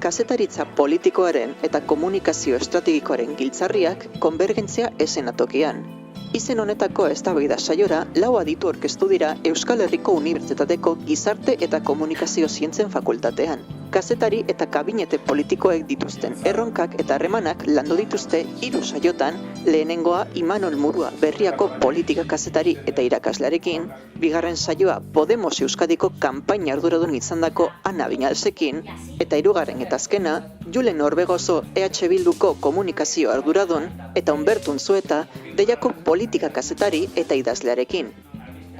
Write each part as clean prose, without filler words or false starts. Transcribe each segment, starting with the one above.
kazetaritza politikoaren eta komunikazio estrategikoaren giltzarriak konbergentzia esenatokian. Izen honetako eztabaida saiora 4 aditu aurkeztu dira Euskal Herriko Unibertsitateko Gizarte eta Komunikazio Zientzen Fakultatean. Kazetari eta kabinete politikoek dituzten erronkak eta harremanak landu dituzte 3 saiotan, lehenengoa Imanol Murua Berriako politika kazetari eta irakaslearekin, bigarren saioa Podemos Euskadiko kanpaina arduradun izandako Ana Viñalsekin, eta 3. eta azkena Julen Orbegozo EH Bilduko komunikazio arduradun eta Humberto Unzueta Deiako politika kazetari eta idazlearekin.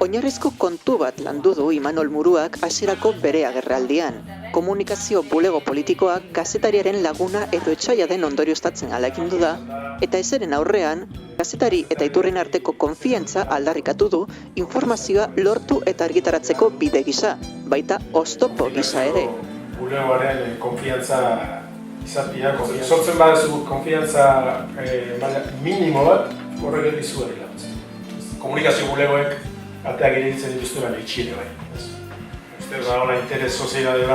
Oinarrizko kontu bat landu du Imanol Muruak hasierako bere agerraldian. Komunikazio bulego politikoak kazetariaren laguna edo etsaia den ondorioztatzen alakindu da, eta ezeren aurrean, kazetari eta iturrien arteko konfiantza aldarrikatu du informazioa lortu eta argitaratzeko bide gisa, baita oztopo gisa ere. Bulegoaren konfiantza izatea, sortzen badezu konfiantza minimo bat, horrek izugarri laguntzen. Komunikazio bulegoek ateak ireditzen dituzte baina itxiere bai. Uste da hola interes soziedade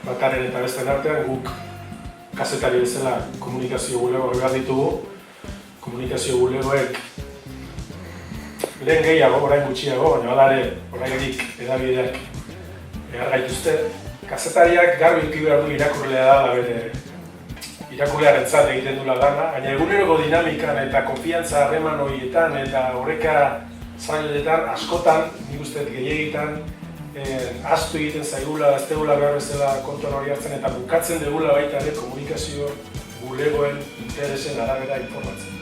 bataren eta besten artean guk kazetari bezala komunikazio bulegoak behar ditugu. Komunikazio bulegoek lehen gehiago, orain gutxiago, baina alare oraindik hedabideak behar gaituzte. Kazetariak garbi eduki behar du irakurlea da bere irakurlearentzat egiten dula lana, baina eguneroko dinamikan eta konfiantza harreman horietan eta horreka zailetan askotan, nik uste gehiegitan, ahaztu egiten zaigula, ez degula behar bezala kontuan hori hartzen eta bukatzen degula baita ere komunikazio bulegoen interesen arabera informatzen.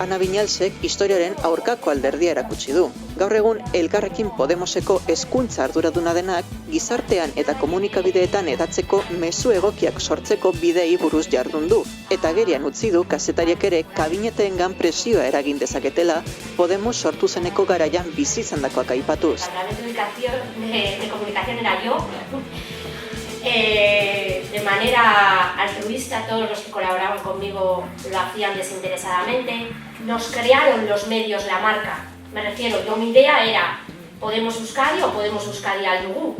Ana Viñalsek historiaren aurkako alderdia erakutsi du. Gaur egun Elkarrekin Podemoseko hezkuntza arduraduna denak gizartean eta komunikabideetan hedatzeko mezu egokiak sortzeko bidei buruz jardun du, eta agerian utzi du kazetariak ere kabineteengan presioa eragin dezaketela Podemos sortu zeneko garaian bizi izandakoak aipatuz. De comunicación era yo. De manera altruista, todos los que colaboraban conmigo lo hacían desinteresadamente. Nos crearon los medios la marca. Me refiero, mi idea era Podemos Euskadi o Podemos Euskadi al Dugu.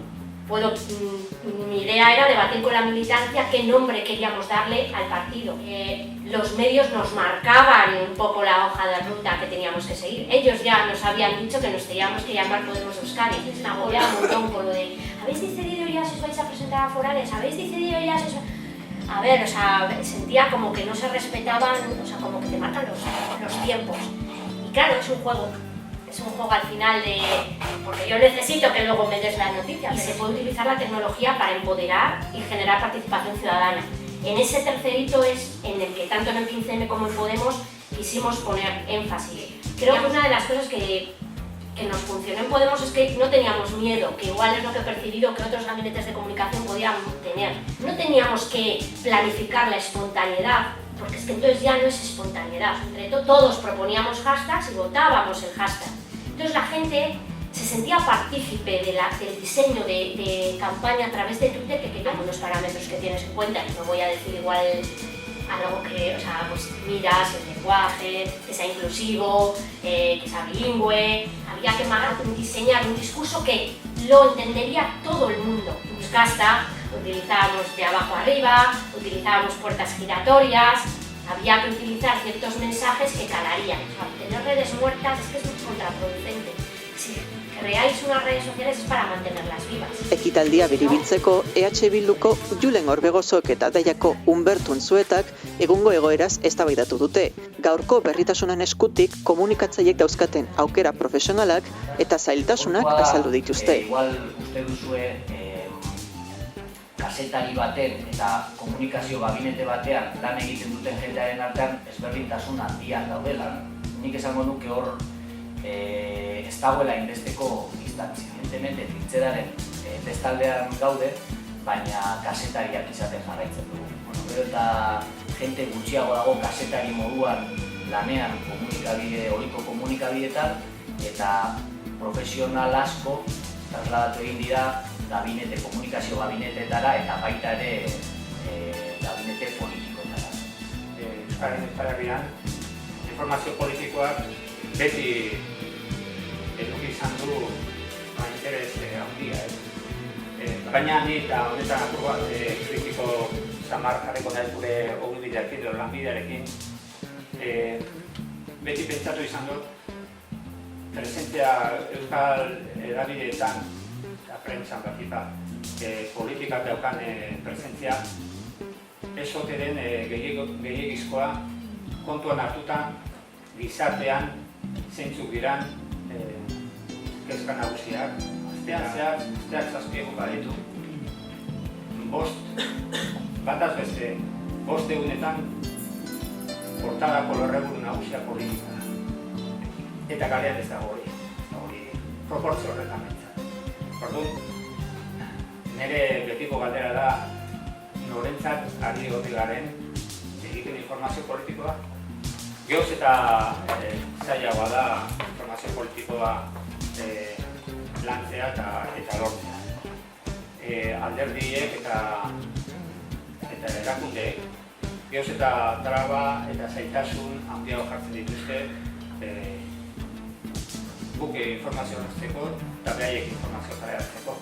Mi idea era debatir con la militancia qué nombre queríamos darle al partido. Los medios nos marcaban un poco la hoja de ruta que teníamos que seguir. Ellos ya nos habían dicho que nos teníamos que llamar Podemos Euskadi. Entonces me agobiaba un montón con lo de ¿habéis decidido ya si os vais a presentar a forales? ¿Habéis decidido ya si os... A ver, o sea, sentía como que no se respetaban, o sea, como que te marcan los tiempos. Y claro, es un juego al final de... porque yo necesito que luego me des las noticias. Y se puede utilizar la tecnología para empoderar y generar participación ciudadana. En ese tercer hito es en el que tanto en el 15M como en Podemos quisimos poner énfasis. Creo que una de las cosas que nos funcionó en Podemos es que no teníamos miedo, que igual es lo que he percibido que otros gabinetes de comunicación podían tener. No teníamos que planificar la espontaneidad, porque es que entonces ya no es espontaneidad. Entre todos proponíamos hashtags y votábamos el hashtag. Entonces la gente se sentía partícipe del diseño de campaña a través de Twitter, que querían unos parámetros que tienes en cuenta, que no voy a decir igual algo que, o sea, pues miras el lenguaje, que sea inclusivo, que sea bilingüe. Había que diseñar un discurso que lo entendería todo el mundo. Pues hasta utilizábamos de abajo arriba, utilizábamos puertas giratorias, había que utilizar ciertos mensajes que calarían. O sea, tener redes muertas es que es muy contraproducente. Si creáis unas redes sociales es para mantenerlas vivas. Ekitaldia biribiltzeko EH Bilduko Julen Orbegozok eta Deiako Humberto Unzuetak egungo egoeraz eztabaidatu dute. Gaurko berritasunen eskutik komunikatzaileek dauzkaten aukera profesionalak eta zailtasunak azaldu dituzte. Igual uste duzue kazetari baten eta komunikazio gabinete batean lan egiten duten jendearen artean ezberdintasun handiak daudela. Nik esango nuke hor ez dagoela inbesteko distantzia. Evidentemente, trintzeraren bestaldean gaude, baina kazetariak izaten jarraitzen dugu. Gero eta jente gutxiago dago kazetari moduan lanean ohiko komunikabideetan eta profesional asko trasladatu egin dira komunikazio gabinetetara eta baita ere gabinete politikoetara. Euskal Herrian informazio politikoak beti eduki izan du interes handia. Baina ni eta honetan apur bat kritiko samar jarriko naiz gure ogibidea,ekin edo lanbidearekin. Beti pentsatu izan dut, presentzia euskal edabideetan, eta prentsan batipa, politikak daukan presentzia, ez ote den gehiagizkoa kontuan hartutan gizartean zeintzuk diran kezka nagusiak. Asteak 7 egun baditu. Bataz beste, 5 egunetan portadako lorreburu nagusia politika da. Eta kalean ez dago hori proportzio horretan behintzat. Orduan, nire betiko galdera da norentzat ari egote garen egiten informazio politikoa. Gehoz eta zailagoa da informazio politikoa lantzea eta lortzea. Alderdiek eta erakundeek gehoz eta traba eta zaitasun handiago jartzen dituzte guk informazio hartzeko eta behaiek informazio jartzeko.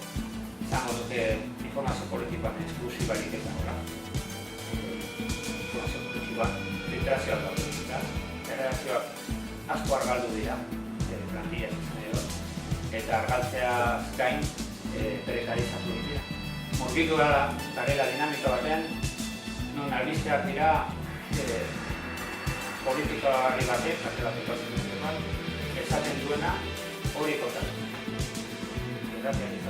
Izango dute informazio politikoan esklusibarik ez dagoela. Informazio politikoan filtrazioak daude. Erredakzioak asko argaldu dira, plantilla zuzen edo, eta argaltzeaz gain prekarizatu dira. Murgitu garela dinamika batean, non albisteak dira politikari batek, esaten duena hori kontatu. Gracias.